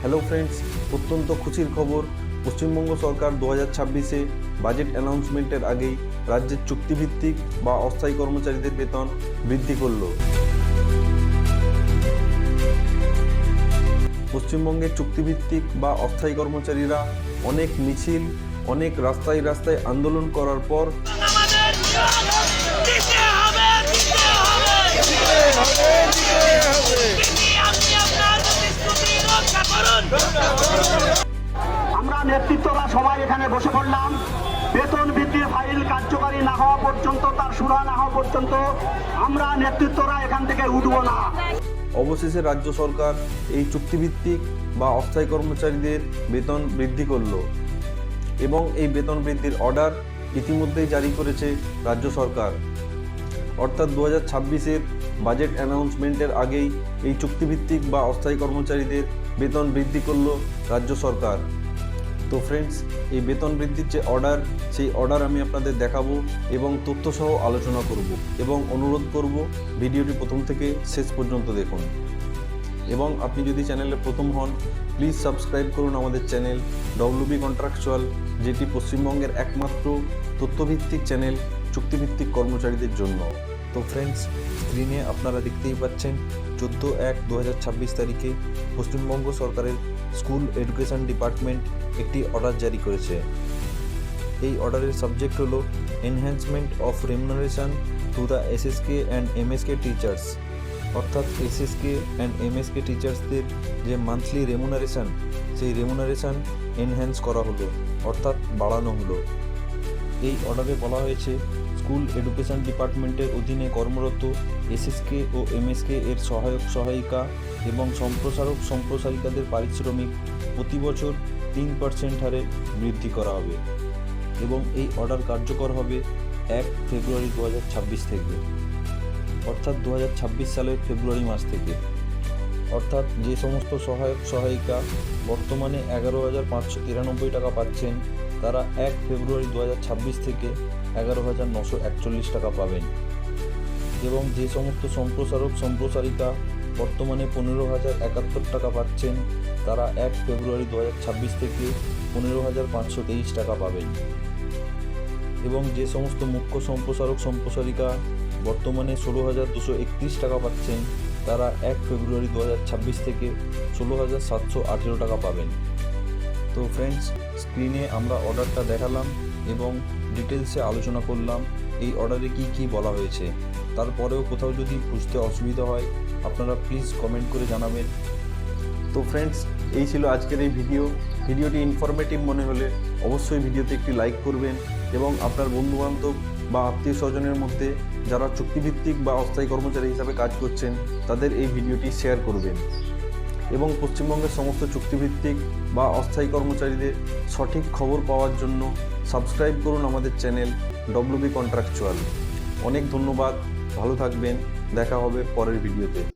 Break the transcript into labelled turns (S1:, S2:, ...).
S1: Hello friends, অত্যন্ত খুশির খবর। পশ্চিমবঙ্গ সরকার 2026-এ বাজেট অ্যানাউন্সমেন্টের আগেই রাজ্যের চুক্তিভিত্তিক বা অস্থায়ী কর্মচারীদের বেতন বৃদ্ধি করল। পশ্চিমবঙ্গের চুক্তিভিত্তিক বা অস্থায়ী কর্মচারীরা অনেক মিছিল, অনেক রাস্তায় রাস্তায় আন্দোলন করার পর
S2: আমরা নেতৃত্বরা সবাই এখানে বসে পড়লাম। বেতন বৃদ্ধির ফাইল কার্যকারী না হওয়া পর্যন্ত, তার সুরা না হওয়া পর্যন্ত আমরা নেতৃত্বরা এখান থেকে উঠব না।
S1: অবশেষে রাজ্য সরকার এই চুক্তিভিত্তিক বা অস্থায়ী কর্মচারীদের বেতন বৃদ্ধি করল এবং এই বেতন বৃদ্ধির অর্ডার ইতিমধ্যেই জারি করেছে রাজ্য সরকার। অর্থাৎ 2026-এর বাজেট অ্যানাউন্সমেন্টের আগেই এই চুক্তিভিত্তিক বা অস্থায়ী কর্মচারীদের বেতন বৃদ্ধি করল রাজ্য সরকার। তো ফ্রেন্ডস, এই বেতন বৃদ্ধির যে অর্ডার, সেই অর্ডার আমি আপনাদের দেখাবো এবং তথ্যসহ আলোচনা করব এবং অনুরোধ করব ভিডিওটি প্রথম থেকে শেষ পর্যন্ত দেখুন। এবং আপনি যদি চ্যানেলে প্রথম হন, প্লিজ সাবস্ক্রাইব করুন আমাদের চ্যানেল ডব্লিউবি কন্ট্রাকচুয়াল, যেটি পশ্চিমবঙ্গের একমাত্র তথ্যভিত্তিক চ্যানেল চুক্তিভিত্তিক কর্মচারীদের জন্য। তো ফ্রেন্ডস, স্ক্রিনে আপনারা দেখতেই পাচ্ছেন 14/1/2026 তারিখে পশ্চিমবঙ্গ সরকারের স্কুল এডুকেশন ডিপার্টমেন্ট একটি অর্ডার জারি করেছে। এই অর্ডারের সাবজেক্ট হলো enhancement of remuneration to the SSK and MSK teachers. অর্থাৎ এসএসকে অ্যান্ড এমএসকে টিচার্সদের যে মান্থলি রেমুনারেশন, সেই রেমুনারেশন এনহ্যান্স করা হলো, অর্থাৎ বাড়ানো হলো। এই অর্ডারে বলা হয়েছে স্কুল এডুকেশন ডিপার্টমেন্টের অধীনে কর্মরত এসএসকে ও এমএসকে এর সহায়ক সহায়িকা এবং সম্প্রসারক সম্প্রসারিকাদের পারিশ্রমিক প্রতি বছর 3% হারে বৃদ্ধি করা হবে এবং এই অর্ডার কার্যকর হবে 1 ফেব্রুয়ারি 2026 থেকে, অর্থাৎ 2026 সালের ফেব্রুয়ারি মাস থেকে। অর্থাৎ যে সমস্ত সহায়ক সহায়িকা বর্তমানে 11,593 টাকা পাচ্ছেন, তারা 1 ফেব্রুয়ারি 2026 থেকে 11,941 টাকা পাবেন। এবং যে সমস্ত সম্প্রসারক সম্প্রসারিকা বর্তমানে 15,071 টাকা পাচ্ছেন, তারা 1 ফেব্রুয়ারি 2026 থেকে 15,523 টাকা পাবেন। এবং যে সমস্ত মুখ্য সম্প্রসারক সম্প্রসারিকা বর্তমানে 16,231 টাকা পাচ্ছেন, তারা 1 ফেব্রুয়ারি 2026 থেকে 16,718 টাকা পাবেন। তো ফ্রেন্ডস, স্ক্রিনে আমরা অর্ডারটা দেখালাম এবং ডিটেলসে আলোচনা করলাম এই অর্ডারে কি কি বলা হয়েছে। তারপরেও কোথাও যদি বুঝতে অসুবিধা হয়, আপনারা প্লিজ কমেন্ট করে জানাবেন। তো ফ্রেন্ডস, এই ছিল আজকের এই ভিডিওটি ইনফরমেটিভ মনে হলে অবশ্যই ভিডিওতে একটি লাইক করবেন এবং আপনার বন্ধুবান্ধব বা আত্মীয় স্বজনের মধ্যে যারা চুক্তিভিত্তিক বা অস্থায়ী কর্মচারী হিসাবে কাজ করছেন, তাদের এই ভিডিওটি শেয়ার করবেন। এবং পশ্চিমবঙ্গের সমস্ত চুক্তিভিত্তিক বা অস্থায়ী কর্মচারীদের সঠিক খবর পাওয়ার জন্য সাবস্ক্রাইব করুন আমাদের চ্যানেল ডব্লিউবি কন্ট্রাকচুয়াল। অনেক ধন্যবাদ, ভালো থাকবেন, দেখা হবে পরের ভিডিওতে।